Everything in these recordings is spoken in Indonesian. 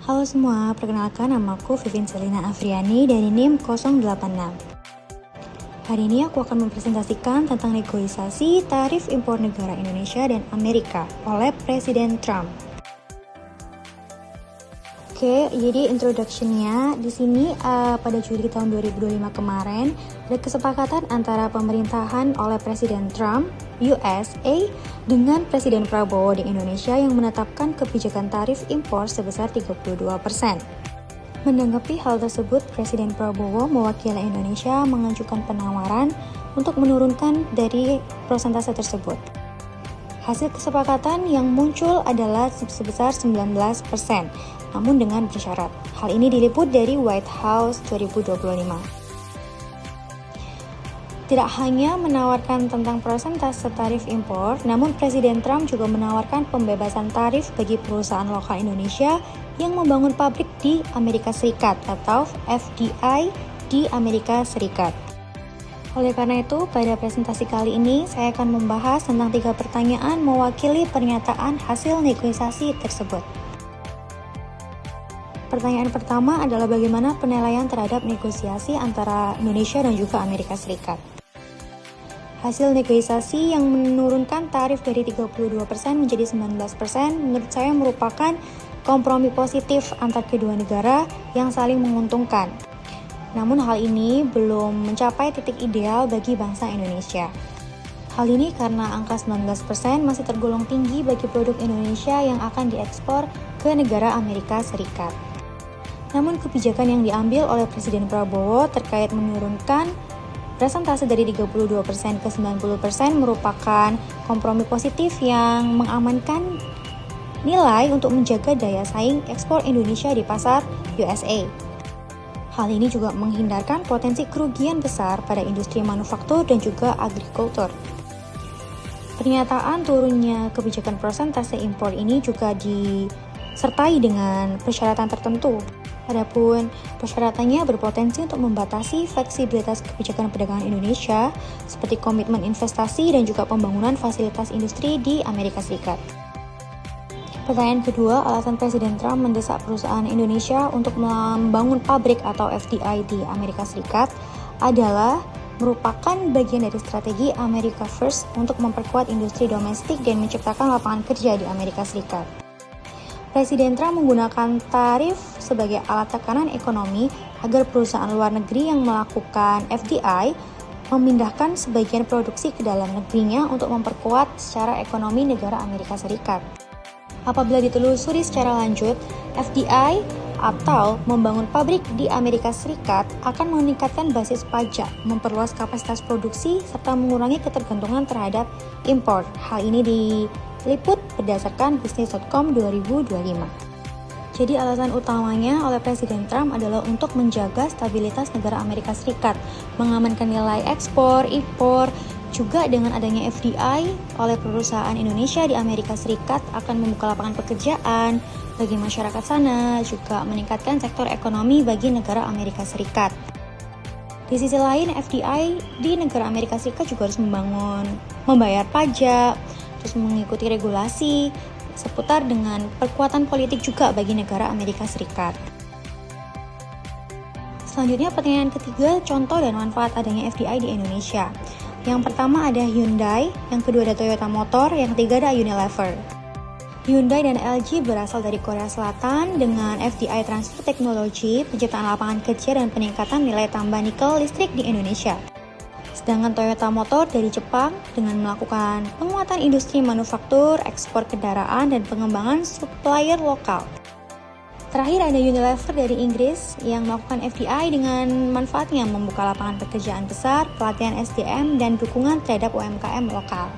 Halo semua, perkenalkan namaku Vivin Selina Afriani dari NIM 086. Hari ini aku akan mempresentasikan tentang negosiasi tarif impor negara Indonesia dan Amerika oleh Presiden Trump. Oke, jadi introduction-nya di sini pada Juli tahun 2025 kemarin ada kesepakatan antara pemerintahan oleh Presiden Trump USA dengan Presiden Prabowo di Indonesia yang menetapkan kebijakan tarif impor sebesar 32%. Menanggapi hal tersebut, Presiden Prabowo mewakili Indonesia mengajukan penawaran untuk menurunkan dari persentase tersebut. Hasil kesepakatan yang muncul adalah sebesar 19%, namun dengan bersyarat. Hal ini diliput dari White House 2025. Tidak hanya menawarkan tentang persentase tarif impor, namun Presiden Trump juga menawarkan pembebasan tarif bagi perusahaan lokal Indonesia yang membangun pabrik di Amerika Serikat atau FDI di Amerika Serikat. Oleh karena itu, pada presentasi kali ini saya akan membahas tentang 3 pertanyaan mewakili pernyataan hasil negosiasi tersebut. Pertanyaan pertama adalah bagaimana penilaian terhadap negosiasi antara Indonesia dan juga Amerika Serikat. Hasil negosiasi yang menurunkan tarif dari 32% menjadi 19% menurut saya merupakan kompromi positif antar kedua negara yang saling menguntungkan. Namun hal ini belum mencapai titik ideal bagi bangsa Indonesia. Hal ini karena angka 19% masih tergolong tinggi bagi produk Indonesia yang akan diekspor ke negara Amerika Serikat. Namun kebijakan yang diambil oleh Presiden Prabowo terkait menurunkan persentase dari 32% ke 90% merupakan kompromi positif yang mengamankan nilai untuk menjaga daya saing ekspor Indonesia di pasar USA. Hal ini juga menghindarkan potensi kerugian besar pada industri manufaktur dan juga agrikultur. Pernyataan turunnya kebijakan persentase impor ini juga disertai dengan persyaratan tertentu. Adapun persyaratannya berpotensi untuk membatasi fleksibilitas kebijakan perdagangan Indonesia seperti komitmen investasi dan juga pembangunan fasilitas industri di Amerika Serikat. Pertanyaan kedua, alasan Presiden Trump mendesak perusahaan Indonesia untuk membangun pabrik atau FDI di Amerika Serikat adalah merupakan bagian dari strategi America First untuk memperkuat industri domestik dan menciptakan lapangan kerja di Amerika Serikat. Presiden Trump menggunakan tarif sebagai alat tekanan ekonomi agar perusahaan luar negeri yang melakukan FDI memindahkan sebagian produksi ke dalam negerinya untuk memperkuat secara ekonomi negara Amerika Serikat. Apabila ditelusuri secara lanjut, FDI atau membangun pabrik di Amerika Serikat akan meningkatkan basis pajak, memperluas kapasitas produksi, serta mengurangi ketergantungan terhadap impor. Hal ini diliput berdasarkan Business.com 2025. Jadi alasan utamanya oleh Presiden Trump adalah untuk menjaga stabilitas negara Amerika Serikat, mengamankan nilai ekspor, impor, juga dengan adanya FDI oleh perusahaan Indonesia di Amerika Serikat akan membuka lapangan pekerjaan bagi masyarakat sana, juga meningkatkan sektor ekonomi bagi negara Amerika Serikat. Di sisi lain, FDI di negara Amerika Serikat juga harus membayar pajak, terus mengikuti regulasi seputar dengan perkuatan politik juga bagi negara Amerika Serikat. Selanjutnya pertanyaan ketiga, contoh dan manfaat adanya FDI di Indonesia. Yang pertama ada Hyundai, yang kedua ada Toyota Motor, yang ketiga ada Unilever. Hyundai dan LG berasal dari Korea Selatan dengan FDI transfer teknologi, penciptaan lapangan kerja dan peningkatan nilai tambah nikel listrik di Indonesia. Sedangkan Toyota Motor dari Jepang dengan melakukan penguatan industri manufaktur, ekspor kendaraan, dan pengembangan supplier lokal. Terakhir ada Unilever dari Inggris yang melakukan FDI dengan manfaatnya membuka lapangan pekerjaan besar, pelatihan SDM, dan dukungan terhadap UMKM lokal.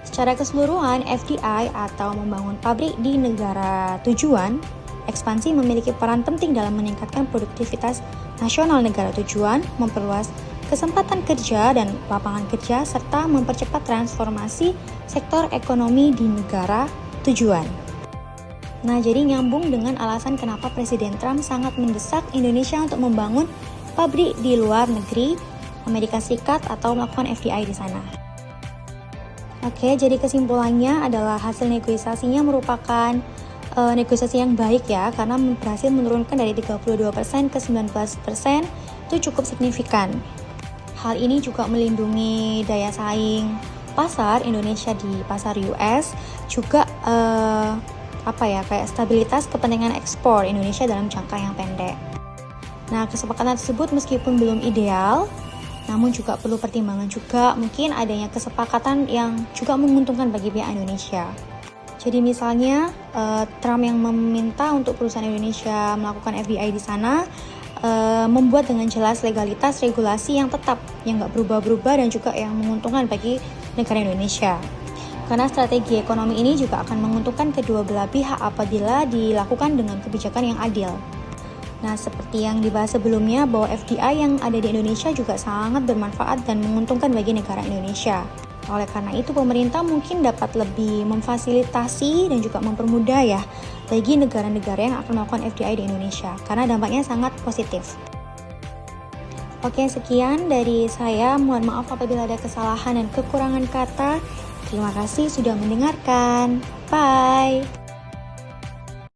Secara keseluruhan, FDI atau membangun pabrik di negara tujuan, ekspansi memiliki peran penting dalam meningkatkan produktivitas nasional negara tujuan, memperluas kesempatan kerja dan lapangan kerja, serta mempercepat transformasi sektor ekonomi di negara tujuan. Nah, jadi nyambung dengan alasan kenapa Presiden Trump sangat mendesak Indonesia untuk membangun pabrik di luar negeri, Amerika Serikat, atau melakukan FDI di sana. Oke, jadi kesimpulannya adalah hasil negosiasinya merupakan negosiasi yang baik ya, karena berhasil menurunkan dari 32% ke 19%, itu cukup signifikan. Hal ini juga melindungi daya saing pasar Indonesia di pasar US, juga kayak stabilitas kepentingan ekspor Indonesia dalam jangka yang pendek. Nah, kesepakatan tersebut meskipun belum ideal, namun juga perlu pertimbangan juga mungkin adanya kesepakatan yang juga menguntungkan bagi pihak Indonesia. Jadi misalnya Trump yang meminta untuk perusahaan Indonesia melakukan FDI di sana, membuat dengan jelas legalitas regulasi yang tetap, yang nggak berubah-berubah dan juga yang menguntungkan bagi negara Indonesia. Karena strategi ekonomi ini juga akan menguntungkan kedua belah pihak apabila dilakukan dengan kebijakan yang adil. Nah, seperti yang dibahas sebelumnya bahwa FDI yang ada di Indonesia juga sangat bermanfaat dan menguntungkan bagi negara Indonesia. Oleh karena itu, pemerintah mungkin dapat lebih memfasilitasi dan juga mempermudah ya bagi negara-negara yang akan melakukan FDI di Indonesia, karena dampaknya sangat positif. Oke, sekian dari saya. Mohon maaf apabila ada kesalahan dan kekurangan kata. Terima kasih sudah mendengarkan. Bye!